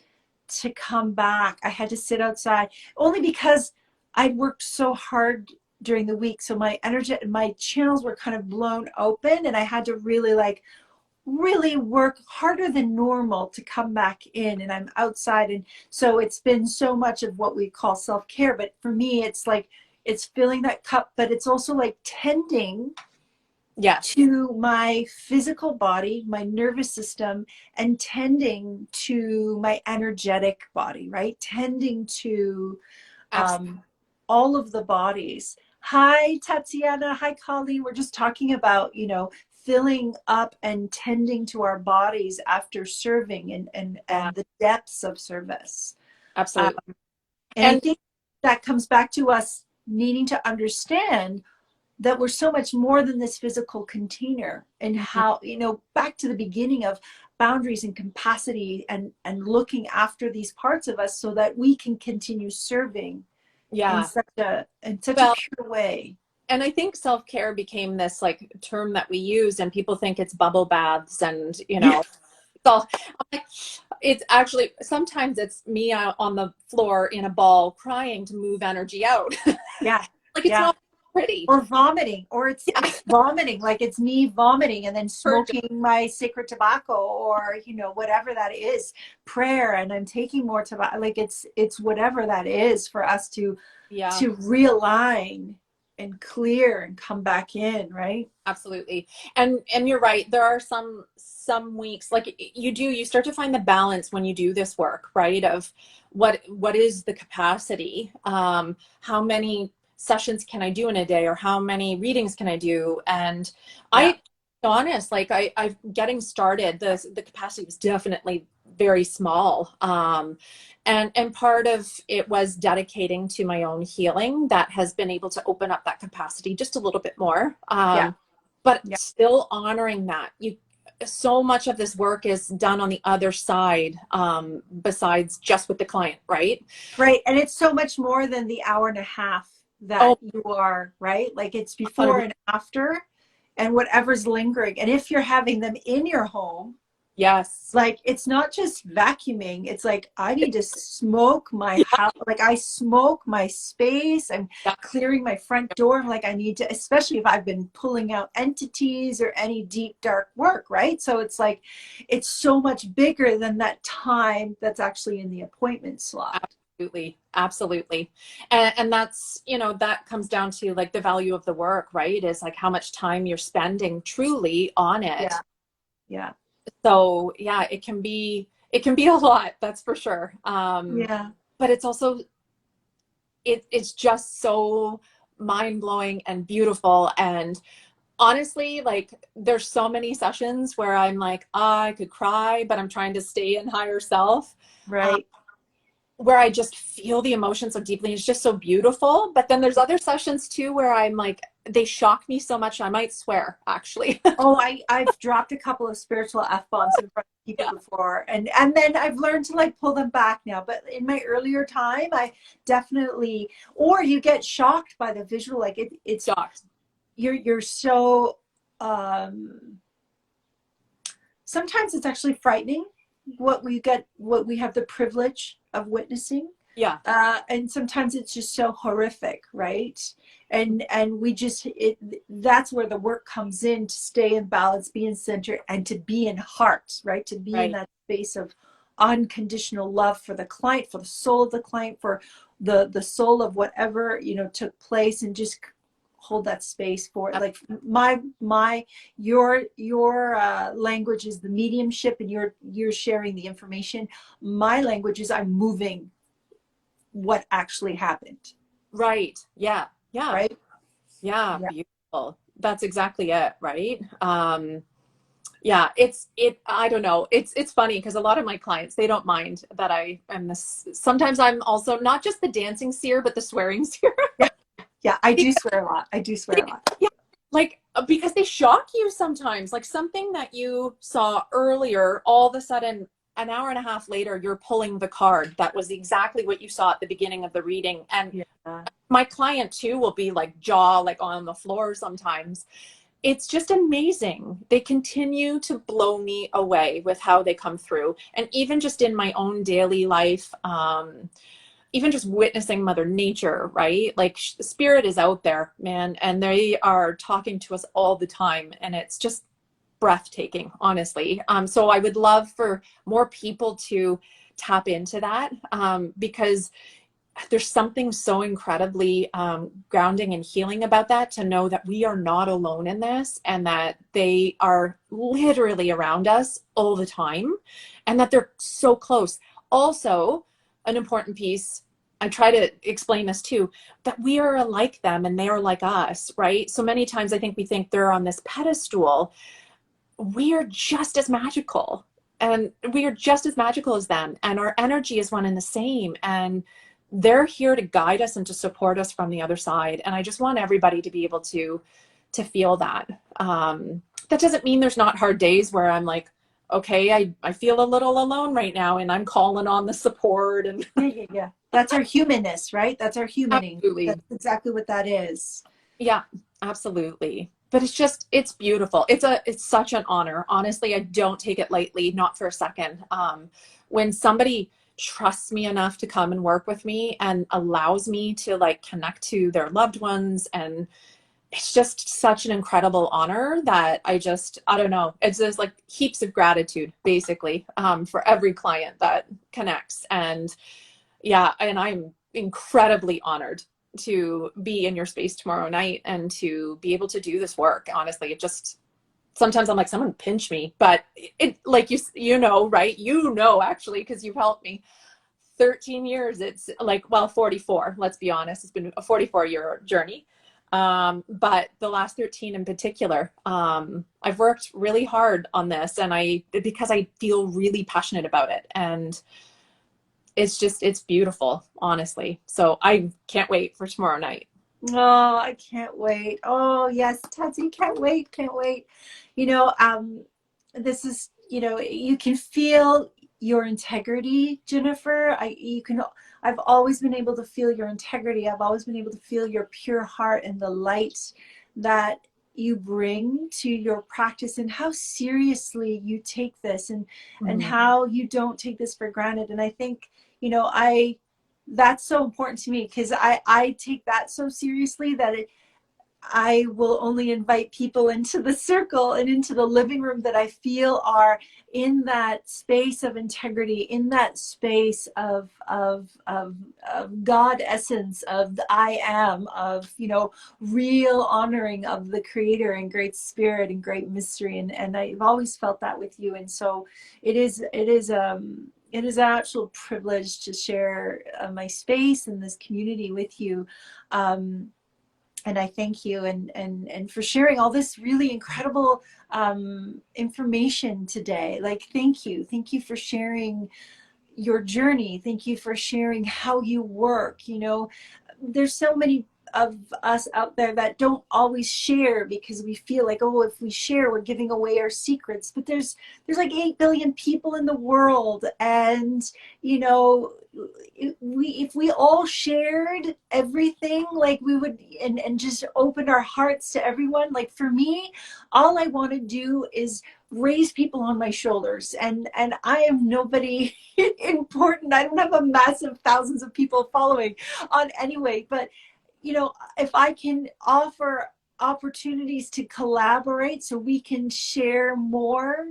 to come back. I had to sit outside only because I'd worked so hard during the week. So my channels were kind of blown open, and I had to really work harder than normal to come back in, and I'm outside. And so it's been so much of what we call self-care, but for me it's like it's filling that cup, but it's also like tending Yes. to my physical body, my nervous system, and tending to my energetic body, right? Tending to Absolutely. all of the bodies. Hi, Tatiana. Hi, Colleen. We're just talking about, filling up and tending to our bodies after serving, and the depths of service. Um, Absolutely. and I And think that comes back to us needing to understand that we're so much more than this physical container, and how, back to the beginning of boundaries and capacity, and looking after these parts of us so that we can continue serving in yeah. such a Well, pure way. and I think self-care became this like term that we use, and people think it's bubble baths and, Yeah, it's all, I'm like, it's actually, sometimes it's me out on the floor in a ball crying to move energy out. yeah, Like, it's yeah. not pretty. Or vomiting, or it's Yeah. it's vomiting, like it's me vomiting and then Purging. smoking my sacred tobacco, or whatever that is, prayer, and I'm taking more tobacco. Like it's whatever that is for us to Yeah. realign and clear and come back in, right? Absolutely. And you're right. There are some weeks, like you start to find the balance when you do this work, right? Of what is the capacity? How many sessions can I do in a day, or how many readings can I do? And Yeah. I honest, like I getting started, the capacity was definitely very small. And part of it was dedicating to my own healing that has been able to open up that capacity just a little bit more. Yeah. But Yeah. still honoring that so much of this work is done on the other side, besides just with the client, right? Right. And it's so much more than the hour and a half that Oh, you are, right? Like it's before 100%. and after, and whatever's lingering. And if you're having them in your home, Yes. like it's not just vacuuming, it's like I need to smoke my Yeah. house, like I smoke my space. I'm Yeah. clearing my front door. I'm like, I need to, especially if I've been pulling out entities or any deep dark work, right? So it's like it's so much bigger than that time that's actually in the appointment slot. Absolutely. Absolutely. And that's, that comes down to like the value of the work, right? Is like how much time you're spending truly on Yeah. it. Yeah. So yeah, it can be a lot, that's for sure. Yeah. But it's also, it's just so mind-blowing and beautiful. And honestly, like there's so many sessions where I'm like, I could cry, but I'm trying to stay in higher self, Right. where I just feel the emotion so deeply. It's just so beautiful. But then there's other sessions too where I'm like, they shock me so much I might swear, actually. Oh, I've dropped a couple of spiritual F-bombs in front of people Yeah. before, and then I've learned to like pull them back now. But in my earlier time, I definitely, or you get shocked by the visual, like it's Shocked. you're so, um, sometimes it's actually frightening what we have the privilege of witnessing. Yeah. And sometimes it's just so horrific, right? And we just, that's where the work comes in, to stay in balance, be in center, and to be in heart, right? To be in Right. that space of unconditional love for the client, for the soul of the client, for the soul of whatever, took place, and just hold that space for it. Like your language is the mediumship, and you're sharing the information. My language is I'm moving what actually happened. Right. Yeah. Yeah. Right. Yeah. Yeah. Beautiful. That's exactly it. Right. Yeah, I don't know. It's funny because a lot of my clients, they don't mind that I am this. Sometimes I'm also not just the dancing seer, but the swearing seer. Yeah. Yeah. I do Because swear a lot. I do swear a lot. yeah, like because they shock you sometimes. Like something that you saw earlier, all of a sudden, an hour and a half later, you're pulling the card that was exactly what you saw at the beginning of the reading. And Yeah. my client too will be like jaw like on the floor sometimes. It's just amazing. They continue to blow me away with how they come through. And even just in my own daily life, even just witnessing Mother Nature, right? Like spirit is out there, man, and they are talking to us all the time. And it's just breathtaking, honestly. So I would love for more people to tap into that, because there's something so incredibly grounding and healing about that, to know that we are not alone in this, and that they are literally around us all the time, and that they're so close. Also, an important piece, I try to explain this too, that we are like them and they are like us, right? So many times I think we think they're on this pedestal. We are just as magical, and we are just as magical as them, and our energy is one and the same, and they're here to guide us and to support us from the other side. And I just want everybody to be able to feel that. That doesn't mean there's not hard days where I'm like, okay, I feel a little alone right now, and I'm calling on the support. And Yeah. Yeah. Yeah. That's our humanness, right? That's our humaning. absolutely. That's exactly what that is. Yeah, absolutely. But it's beautiful. It's such an honor. Honestly, I don't take it lightly, not for a second. When somebody trusts me enough to come and work with me and allows me to like connect to their loved ones, and it's just such an incredible honor that I don't know. It's just like heaps of gratitude, basically, for every client that connects. And yeah, and I'm incredibly honored to be in your space tomorrow night and to be able to do this work. Honestly, it just, sometimes I'm like, someone pinch me, but it like right? Actually, because you've helped me 13 years. It's like, well, 44, let's be honest. It's been a 44-year journey. But the last 13 in particular, I've worked really hard on this, and because I feel really passionate about it. And it's beautiful, honestly. So I can't wait for tomorrow night. Oh, I can't wait. Oh, yes, Tatsy, can't wait, can't wait. You know, this is, you can feel your integrity, Jennifer. I've always been able to feel your integrity. I've always been able to feel your pure heart and the light that you bring to your practice, and how seriously you take this, and how you don't take this for granted. And I think, I that's so important to me, because I take that so seriously that I will only invite people into the circle and into the living room that I feel are in that space of integrity, in that space of God essence, of the I am, of, real honoring of the creator and great spirit and great mystery. And I've always felt that with you. And so it is an actual privilege to share my space and this community with you. And I thank you, and for sharing all this really incredible information today. Like, thank you for sharing your journey. Thank you for sharing how you work. There's so many of us out there that don't always share because we feel like, oh, if we share, we're giving away our secrets. But there's like 8 billion people in the world, and you know, if we all shared everything, like we would, and just opened our hearts to everyone. Like for me, all I want to do is raise people on my shoulders, and I am nobody important. I don't have a massive thousands of people following on anyway, but you know, if I can offer opportunities to collaborate so we can share more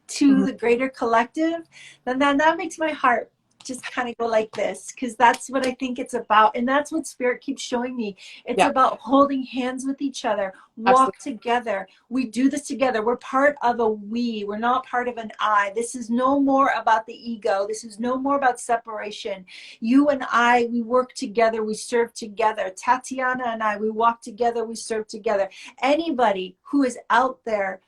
to Mhm. the greater collective, then that makes my heart just kind of go like this, because that's what I think it's about. And that's what Spirit keeps showing me. It's Yeah, about holding hands with each other, walk absolutely. together. We do this together. We're part of a we. We're not part of an I. This is no more about the ego. This is no more about separation. You and I, we work together. We serve together. Tatiana and I, we walk together. We serve together. Anybody who is out there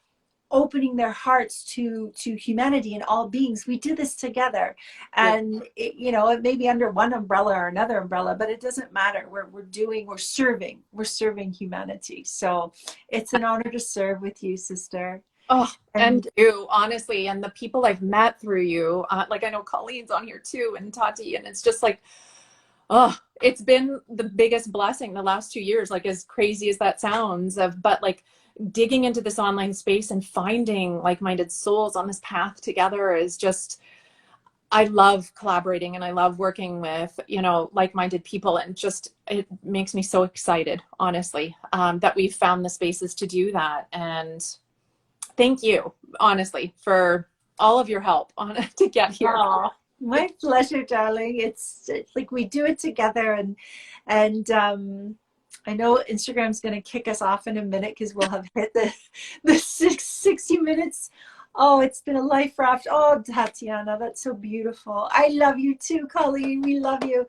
opening their hearts to humanity and all beings, we do this together. Yeah. And it, you know, it may be under one umbrella or another umbrella, but it doesn't matter. We're serving humanity. So it's an honor to serve with you, sister. Oh, and And you, honestly, and the people I've met through you, like I know Colleen's on here too, and Tati, and it's just like, oh, it's been the biggest blessing the last 2 years, like as crazy as that sounds, but like digging into this online space and finding like-minded souls on this path together is just, I love collaborating and I love working with, you know, like-minded people, and just, it makes me so excited, honestly, that we've found the spaces to do that. And thank you, honestly, for all of your help on to get here. oh, my pleasure, darling. It's like we do it together, and I know Instagram's going to kick us off in a minute because we'll have hit the 60 minutes. Oh, it's been a life raft. Oh, Tatiana, that's so beautiful. I love you too, Colleen. We love you.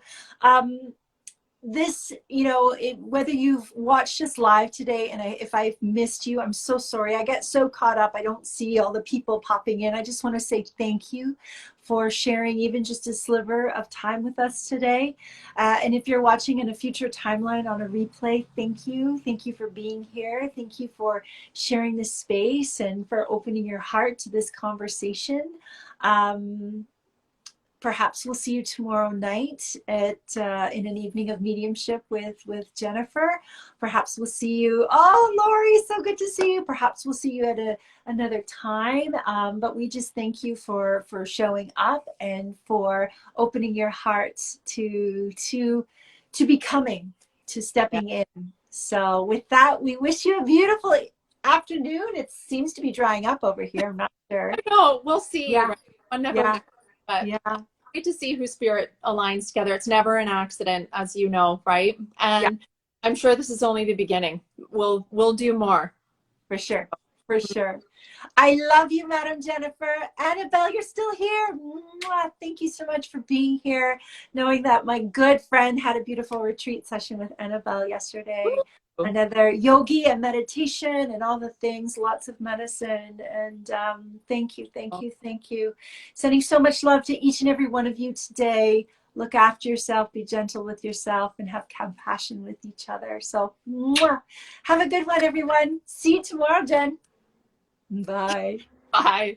This, you know, whether you've watched us live today, and if I've missed you, I'm so sorry. I get so caught up. I don't see all the people popping in. I just want to say thank you for sharing even just a sliver of time with us today. And if you're watching in a future timeline on a replay, thank you. Thank you for being here. Thank you for sharing this space and for opening your heart to this conversation. Perhaps we'll see you tomorrow night at in an evening of mediumship with Jennifer. Perhaps we'll see you. Oh, Lori, so good to see you. Perhaps we'll see you at another time. But we just thank you for showing up and for opening your hearts to becoming, to Yeah. stepping in. So with that, we wish you a beautiful afternoon. It seems to be drying up over here. I'm not sure. I know, we'll see, Yeah, right? One never yeah, knows, but yeah, great to see who spirit aligns together. It's never an accident, as you know, right? yeah. And I'm sure this is only the beginning. We'll do more. For sure. For sure. I love you, Madam Jennifer. Annabelle, you're still here. Mwah. Thank you so much for being here. Knowing that my good friend had a beautiful retreat session with Annabelle yesterday. Ooh. Another yogi and meditation and all the things, lots of medicine. And thank you, thank you, thank you. Sending so much love to each and every one of you today. Look after yourself, be gentle with yourself, and have compassion with each other. So, mwah. Have a good one, everyone. See you tomorrow, Jen. Bye. Bye.